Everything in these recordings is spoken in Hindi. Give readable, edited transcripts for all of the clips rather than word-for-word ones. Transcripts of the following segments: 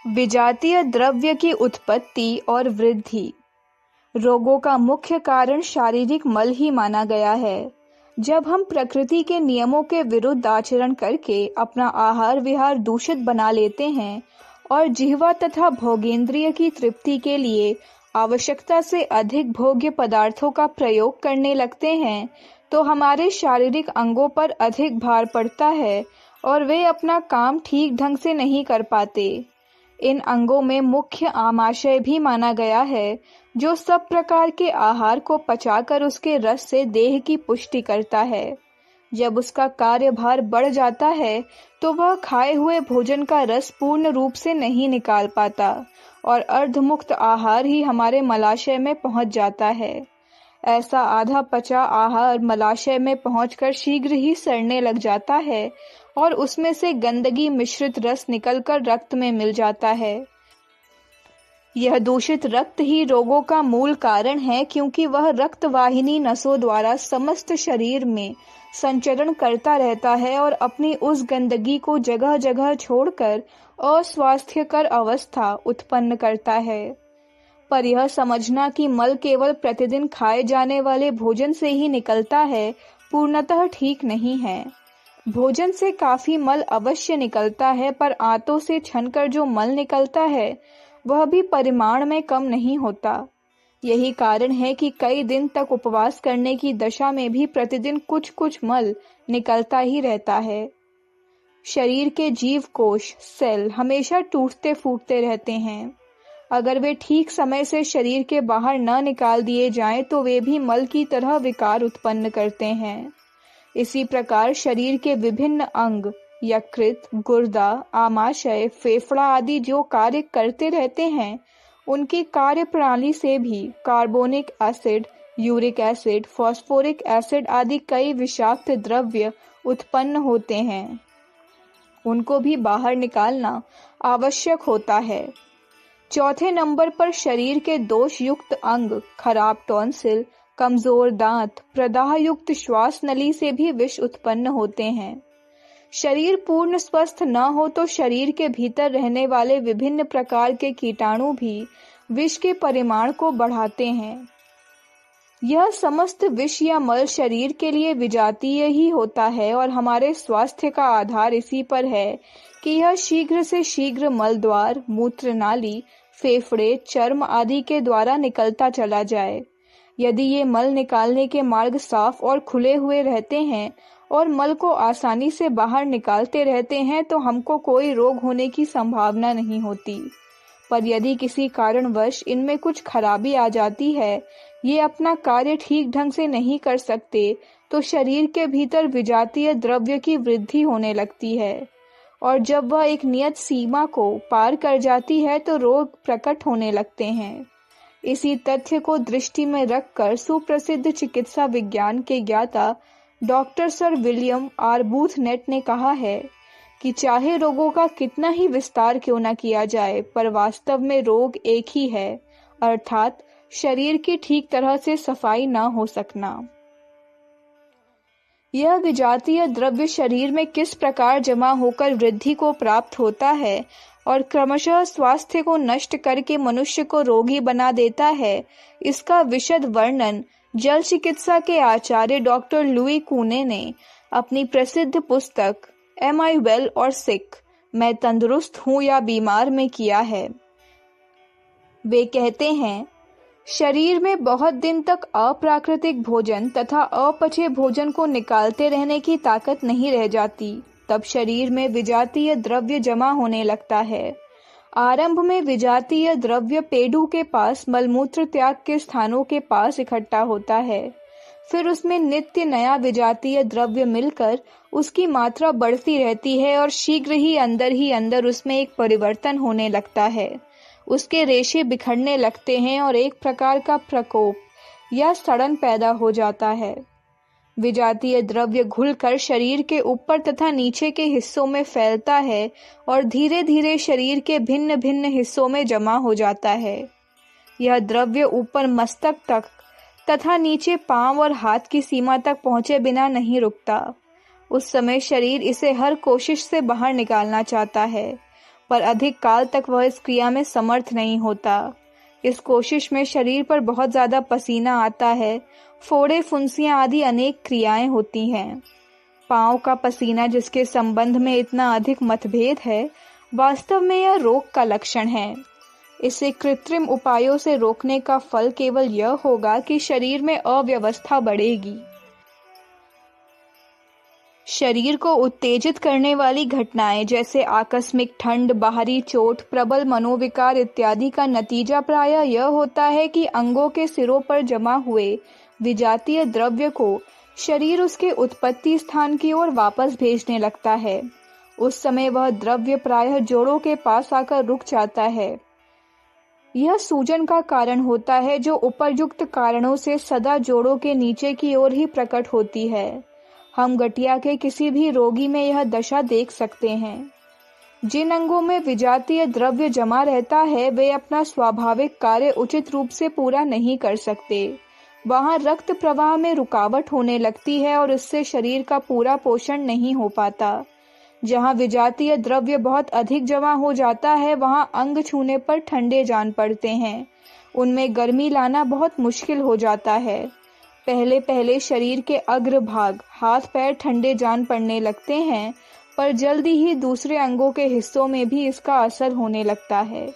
विजातीय द्रव्य की उत्पत्ति और वृद्धि। रोगों का मुख्य कारण शारीरिक मल ही माना गया है। जब हम प्रकृति के नियमों के विरुद्ध आचरण करके अपना आहार विहार दूषित बना लेते हैं और जिह्वा तथा भोगेंद्रिय की तृप्ति के लिए आवश्यकता से अधिक भोग्य पदार्थों का प्रयोग करने लगते हैं, तो हमारे शारीरिक अंगों पर अधिक भार पड़ता है और वे अपना काम ठीक ढंग से नहीं कर पाते। इन अंगों में मुख्य आमाशय भी माना गया है, जो सब प्रकार के आहार को पचाकर उसके रस से देह की पुष्टि करता है। जब उसका कार्यभार बढ़ जाता है तो वह खाए हुए भोजन का रस पूर्ण रूप से नहीं निकाल पाता और अर्धमुक्त आहार ही हमारे मलाशय में पहुंच जाता है। ऐसा आधा पचा आहार मलाशय में पहुंचकर शीघ्र ही सड़ने लग जाता है और उसमें से गंदगी मिश्रित रस निकलकर रक्त में मिल जाता है। यह दूषित रक्त ही रोगों का मूल कारण है, क्योंकि वह रक्त वाहिनी नसों द्वारा समस्त शरीर में संचरण करता रहता है और अपनी उस गंदगी को जगह जगह छोड़कर अस्वास्थ्यकर अवस्था उत्पन्न करता है। पर यह समझना कि मल केवल प्रतिदिन खाए जाने वाले भोजन से ही निकलता है, पूर्णतः ठीक नहीं है। भोजन से काफी मल अवश्य निकलता है, पर आंतों से छनकर जो मल निकलता है वह भी परिमाण में कम नहीं होता। यही कारण है कि कई दिन तक उपवास करने की दशा में भी प्रतिदिन कुछ कुछ मल निकलता ही रहता है। शरीर के जीव कोश सेल हमेशा टूटते फूटते रहते हैं। अगर वे ठीक समय से शरीर के बाहर न निकाल दिए जाएं तो वे भी मल की तरह विकार उत्पन्न करते हैं। इसी प्रकार शरीर के विभिन्न अंग, यकृत, गुर्दा, आमाशय, फेफड़ा आदि जो कार्य करते रहते हैं, उनकी कार्य प्रणाली से भी carbonic acid, uric acid, phosphoric acid आदि कई विषाक्त द्रव्य उत्पन्न होते हैं। उनको भी बाहर निकालना आवश्यक होता है। चौथे नंबर पर शरीर के दोष युक्त अंग, खराब टॉन्सिल, कमजोर दांत, प्रदाह युक्त श्वास नली से भी विष उत्पन्न होते हैं। शरीर पूर्ण स्वस्थ न हो तो शरीर के भीतर रहने वाले विभिन्न प्रकार के कीटाणु भी विष के परिमाण को बढ़ाते हैं। यह समस्त विष या मल शरीर के लिए विजातीय ही होता है और हमारे स्वास्थ्य का आधार इसी पर है कि यह शीघ्र से शीघ्र मल द्वार, मूत्र नाली, फेफड़े, चर्म आदि के द्वारा निकलता चला जाए। यदि ये मल निकालने के मार्ग साफ और खुले हुए रहते हैं और मल को आसानी से बाहर निकालते रहते हैं तो हमको कोई रोग होने की संभावना नहीं होती। पर यदि किसी कारणवश इनमें कुछ खराबी आ जाती है, ये अपना कार्य ठीक ढंग से नहीं कर सकते, तो शरीर के भीतर विजातीय द्रव्य की वृद्धि होने लगती है और जब वह एक नियत सीमा को पार कर जाती है तो रोग प्रकट होने लगते हैं। इसी तथ्य को दृष्टि में रखकर सुप्रसिद्ध चिकित्सा विज्ञान के ज्ञाता डॉक्टर सर विलियम आर बूथनेट ने कहा है कि चाहे रोगों का कितना ही विस्तार क्यों न किया जाए, पर वास्तव में रोग एक ही है, अर्थात शरीर की ठीक तरह से सफाई न हो सकना। यह विजातीय द्रव्य शरीर में किस प्रकार जमा होकर वृद्धि को प्राप्त होता है और क्रमशः स्वास्थ्य को नष्ट करके मनुष्य को रोगी बना देता है, इसका विशद वर्णन जल चिकित्सा के आचार्य डॉक्टर लुई कूने ने अपनी प्रसिद्ध पुस्तक एम आई वेल और सिक, मैं तंदुरुस्त हूँ या बीमार में किया है। वे कहते हैं, शरीर में बहुत दिन तक अप्राकृतिक भोजन तथा अपचे भोजन को निकालते रहने की ताकत नहीं रह जाती, तब शरीर में विजातीय द्रव्य जमा होने लगता है। आरंभ में विजातीय द्रव्य पेडू के पास मलमूत्र त्याग के स्थानों के पास इकट्ठा होता है। फिर उसमें नित्य नया विजातीय द्रव्य मिलकर उसकी मात्रा बढ़ती रहती है और शीघ्र ही अंदर उसमें एक परिवर्तन होने लगता है। उसके रेशे बिखरने लगते हैं और एक प्रकार का प्रकोप या सड़न पैदा हो जाता है। विजातीय द्रव्य घुलकर शरीर के ऊपर तथा नीचे के हिस्सों में फैलता है और धीरे धीरे शरीर के भिन्न भिन्न हिस्सों में जमा हो जाता है। यह द्रव्य ऊपर मस्तक तक तथा नीचे पांव और हाथ की सीमा तक पहुंचे बिना नहीं रुकता। उस समय शरीर इसे हर कोशिश से बाहर निकालना चाहता है, पर अधिक काल तक वह इस क्रिया में समर्थ नहीं होता। इस कोशिश में शरीर पर बहुत ज़्यादा पसीना आता है, फोड़े फुंसियाँ आदि अनेक क्रियाएं होती हैं। पाँव का पसीना जिसके संबंध में इतना अधिक मतभेद है, वास्तव में यह रोग का लक्षण है। इसे कृत्रिम उपायों से रोकने का फल केवल यह होगा कि शरीर में अव्यवस्था बढ़ेगी। शरीर को उत्तेजित करने वाली घटनाएं जैसे आकस्मिक ठंड, बाहरी चोट, प्रबल मनोविकार इत्यादि का नतीजा प्रायः यह होता है कि अंगों के सिरों पर जमा हुए विजातीय द्रव्य को शरीर उसके उत्पत्ति स्थान की ओर वापस भेजने लगता है। उस समय वह द्रव्य प्रायः जोड़ों के पास आकर रुक जाता है। यह सूजन का कारण होता है जो उपरयुक्त कारणों से सदा जोड़ों के नीचे की ओर ही प्रकट होती है। हम गठिया के किसी भी रोगी में यह दशा देख सकते हैं। जिन अंगों में विजातीय द्रव्य जमा रहता है वे अपना स्वाभाविक कार्य उचित रूप से पूरा नहीं कर सकते। वहां रक्त प्रवाह में रुकावट होने लगती है और इससे शरीर का पूरा पोषण नहीं हो पाता। जहां विजातीय द्रव्य बहुत अधिक जमा हो जाता है वहां अंग छूने पर ठंडे जान पड़ते हैं। उनमें गर्मी लाना बहुत मुश्किल हो जाता है। पहले पहले शरीर के अग्रभाग, हाथ पैर ठंडे जान पड़ने लगते हैं, पर जल्दी ही दूसरे अंगों के हिस्सों में भी इसका असर होने लगता है।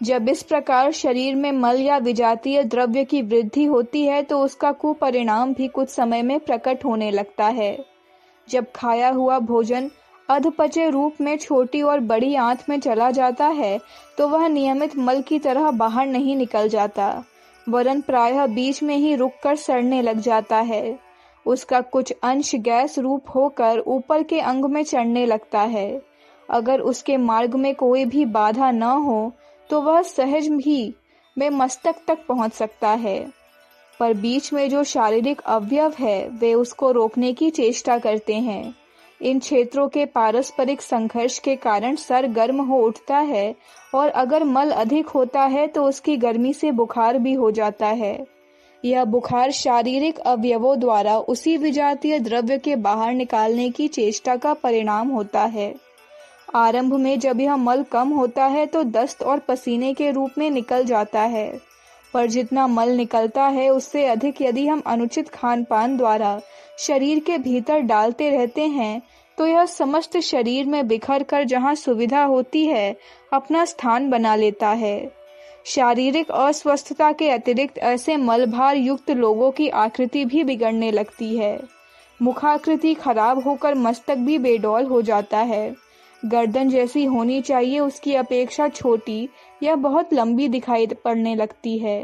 जब इस प्रकार शरीर में मल या विजातीय द्रव्य की वृद्धि होती है तो उसका कुपरिणाम भी कुछ समय में प्रकट होने लगता है। जब खाया हुआ भोजन अधपचे रूप में छोटी और बड़ी आंत में चला जाता है तो वह नियमित मल की तरह बाहर नहीं निकल जाता, वरन प्रायः बीच में ही रुककर सड़ने लग जाता है। उसका कुछ अंश गैस रूप होकर ऊपर के अंग में चढ़ने लगता है। अगर उसके मार्ग में कोई भी बाधा न हो तो वह सहज ही में मस्तक तक पहुंच सकता है, पर बीच में जो शारीरिक अवयव है वे उसको रोकने की चेष्टा करते हैं। इन क्षेत्रों के पारस्परिक संघर्ष के कारण सर गर्म हो उठता है और अगर मल अधिक होता है तो उसकी गर्मी से बुखार भी हो जाता है। यह बुखार शारीरिक अवयवों द्वारा उसी विजातीय द्रव्य के बाहर निकालने की चेष्टा का परिणाम होता है। आरंभ में जब यह मल कम होता है तो दस्त और पसीने के रूप में निकल जाता है, पर जितना मल निकलता है उससे अधिक यदि हम अनुचित खान पान द्वारा शरीर के भीतर डालते रहते हैं तो यह समस्त शरीर में बिखर कर जहाँ सुविधा होती है अपना स्थान बना लेता है। शारीरिक अस्वस्थता के अतिरिक्त ऐसे मलभार युक्त लोगों की आकृति भी बिगड़ने लगती है। मुखाकृति खराब होकर मस्तक भी बेडौल हो जाता है। गर्दन जैसी होनी चाहिए उसकी अपेक्षा छोटी या बहुत लंबी दिखाई पड़ने लगती है।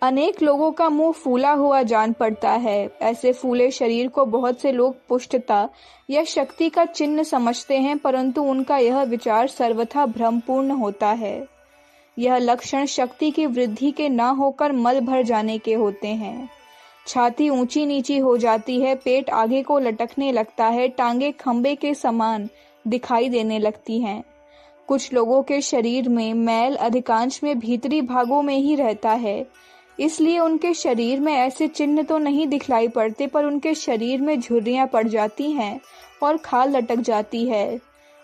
अनेक लोगों का मुंह फूला हुआ जान पड़ता है। ऐसे फूले शरीर को बहुत से लोग पुष्टता या शक्ति का चिन्ह समझते हैं, परंतु उनका यह विचार सर्वथा भ्रमपूर्ण होता है। यह लक्षण शक्ति की वृद्धि के न होकर मल भर जाने के होते हैं। छाती ऊंची नीची हो जाती है, पेट आगे को लटकने लगता है, टांगे खंबे के समान दिखाई देने लगती हैं। कुछ लोगों के शरीर में मैल अधिकांश में भीतरी भागों में ही रहता है, इसलिए उनके शरीर में ऐसे चिन्ह तो नहीं दिखलाई पड़ते, पर उनके शरीर में झुर्रियां पड़ जाती हैं और खाल लटक जाती है।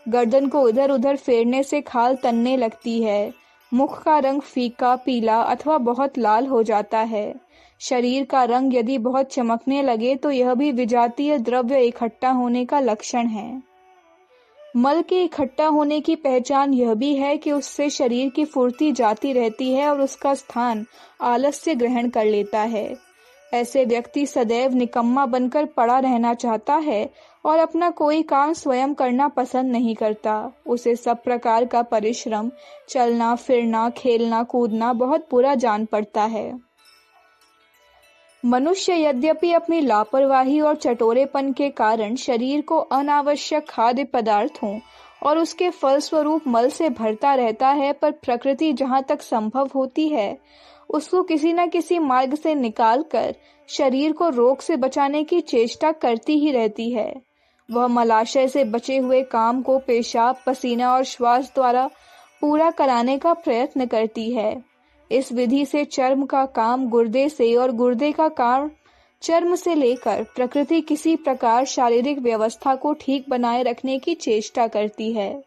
गर्दन को इधर उधर फेरने से खाल तनने लगती है। मुख का रंग फीका, पीला अथवा बहुत लाल हो जाता है। शरीर का रंग यदि बहुत चमकने लगे तो यह भी विजातीय द्रव्य इकट्ठा होने का लक्षण है। मल के इकट्ठा होने की पहचान यह भी है कि उससे शरीर की फुर्ती जाती रहती है और उसका स्थान आलस्य ग्रहण कर लेता है। ऐसे व्यक्ति सदैव निकम्मा बनकर पड़ा रहना चाहता है और अपना कोई काम स्वयं करना पसंद नहीं करता। उसे सब प्रकार का परिश्रम, चलना फिरना, खेलना कूदना बहुत बुरा जान पड़ता है। मनुष्य यद्यपि अपनी लापरवाही और चटोरेपन के कारण शरीर को अनावश्यक खाद्य पदार्थों और उसके फलस्वरूप मल से भरता रहता है, पर प्रकृति जहाँ तक संभव होती है उसको किसी न किसी मार्ग से निकालकर शरीर को रोग से बचाने की चेष्टा करती ही रहती है। वह मलाशय से बचे हुए काम को पेशाब, पसीना और श्वास द्वारा पूरा कराने का प्रयत्न करती है। इस विधि से चर्म का काम गुर्दे से और गुर्दे का काम चर्म से लेकर प्रकृति किसी प्रकार शारीरिक व्यवस्था को ठीक बनाए रखने की चेष्टा करती है,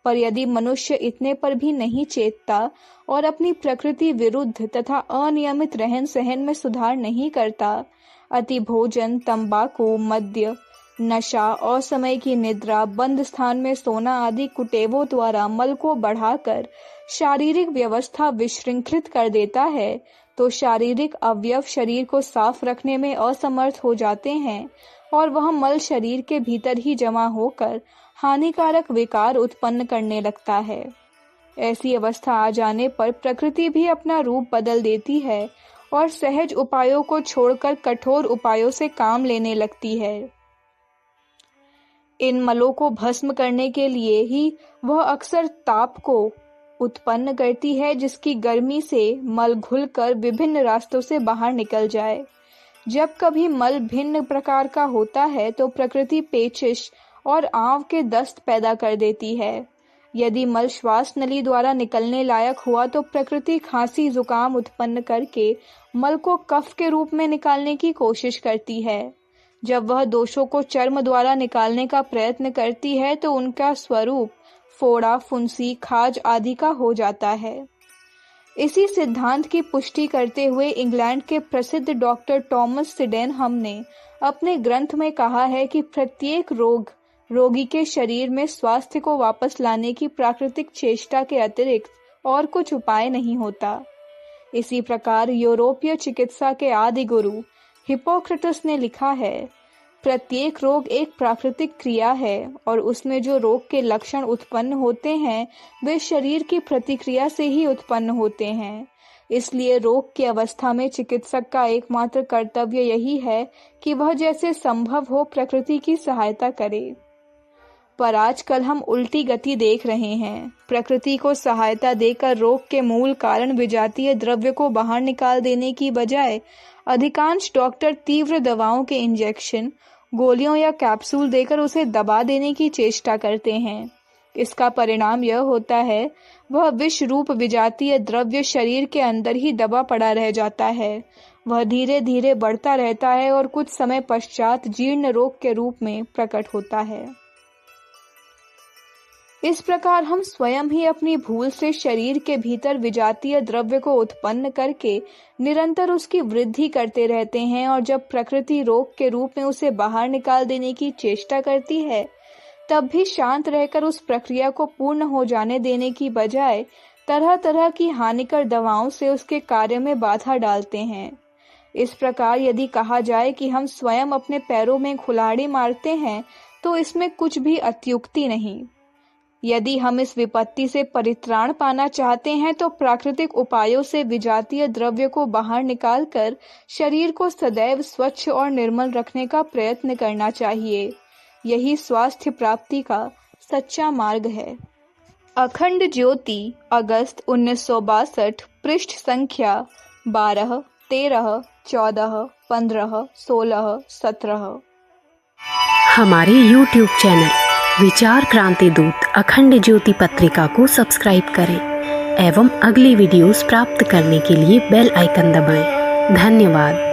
पर यदि मनुष्य इतने पर भी नहीं चेतता और अपनी प्रकृति विरुद्ध तथा अनियमित रहन सहन में सुधार नहीं करता, अति भोजन, तंबाकू, मद्य, नशा, असमय की निद्रा, बंद स्थान में सोना आदि कुटेवों द्वारा मल को बढ़ाकर शारीरिक व्यवस्था विशृंखलित कर देता है, तो शारीरिक अवयव शरीर को साफ रखने में असमर्थ हो जाते हैं और वह मल शरीर के भीतर ही जमा होकर हानिकारक विकार उत्पन्न करने लगता है। ऐसी अवस्था आ जाने पर प्रकृति भी अपना रूप बदल देती है और सहज उपायों को छोड़कर कठोर उपायों से काम लेने लगती है। इन मलों को भस्म करने के लिए ही वह अक्सर ताप को उत्पन्न करती है, जिसकी गर्मी से मल घुलकर विभिन्न रास्तों से बाहर निकल जाए। जब कभी मल भिन्न प्रकार का होता है तो प्रकृति पेचिश और आंव के दस्त पैदा कर देती है। यदि मल श्वास नली द्वारा निकलने लायक हुआ तो प्रकृति खांसी जुकाम उत्पन्न करके मल को कफ के रूप में निकालने की कोशिश करती है। जब वह दोषों को चर्म द्वारा निकालने का प्रयत्न करती है तो उनका स्वरूप फोड़ा, फुंसी, खाज आदि का हो जाता है। इसी सिद्धांत की पुष्टि करते हुए इंग्लैंड के प्रसिद्ध डॉक्टर टॉमस सिडेनहम ने अपने ग्रंथ में कहा है कि प्रत्येक रोगी के शरीर में स्वास्थ्य को वापस लाने की प्राकृतिक चेष्टा के अतिरिक्त और कुछ उपाय नहीं होता। इसी प्रकार यूरोपीय चिकित्सा के आदि गुरु हिप्पोक्रेटस ने लिखा है, प्रत्येक रोग एक प्राकृतिक क्रिया है और उसमें जो रोग के लक्षण उत्पन्न होते हैं वे शरीर की प्रतिक्रिया से ही उत्पन्न होते हैं। इसलिए रोग की अवस्था में चिकित्सक का एकमात्र कर्तव्य यही है कि वह जैसे संभव हो प्रकृति की सहायता करे। पर आजकल हम उल्टी गति देख रहे हैं। प्रकृति को सहायता देकर रोग के मूल कारण विजातीय द्रव्य को बाहर निकाल देने की बजाय अधिकांश डॉक्टर तीव्र दवाओं के इंजेक्शन, गोलियों या कैप्सूल देकर उसे दबा देने की चेष्टा करते हैं। इसका परिणाम यह होता है, वह विष रूप विजातीय द्रव्य शरीर के अंदर ही दबा पड़ा रह जाता है। वह धीरे धीरे बढ़ता रहता है और कुछ समय पश्चात जीर्ण रोग के रूप में प्रकट होता है। इस प्रकार हम स्वयं ही अपनी भूल से शरीर के भीतर विजातीय द्रव्य को उत्पन्न करके निरंतर उसकी वृद्धि करते रहते हैं और जब प्रकृति रोग के रूप में उसे बाहर निकाल देने की चेष्टा करती है, तब भी शांत रहकर उस प्रक्रिया को पूर्ण हो जाने देने की बजाय तरह तरह की हानिकर दवाओं से उसके कार्य में बाधा डालते हैं। इस प्रकार यदि कहा जाए कि हम स्वयं अपने पैरों में कुल्हाड़ी मारते हैं तो इसमें कुछ भी अत्युक्ति नहीं। यदि हम इस विपत्ति से परित्राण पाना चाहते हैं तो प्राकृतिक उपायों से विजातीय द्रव्य को बाहर निकालकर शरीर को सदैव स्वच्छ और निर्मल रखने का प्रयत्न करना चाहिए। यही स्वास्थ्य प्राप्ति का सच्चा मार्ग है। अखंड ज्योति, अगस्त 1962, पृष्ठ संख्या 12, 13, 14, 15, 16, 17। हमारे YouTube चैनल विचार क्रांति दूत अखंड ज्योति पत्रिका को सब्सक्राइब करें एवं अगली वीडियोस प्राप्त करने के लिए बेल आइकन दबाएं। धन्यवाद।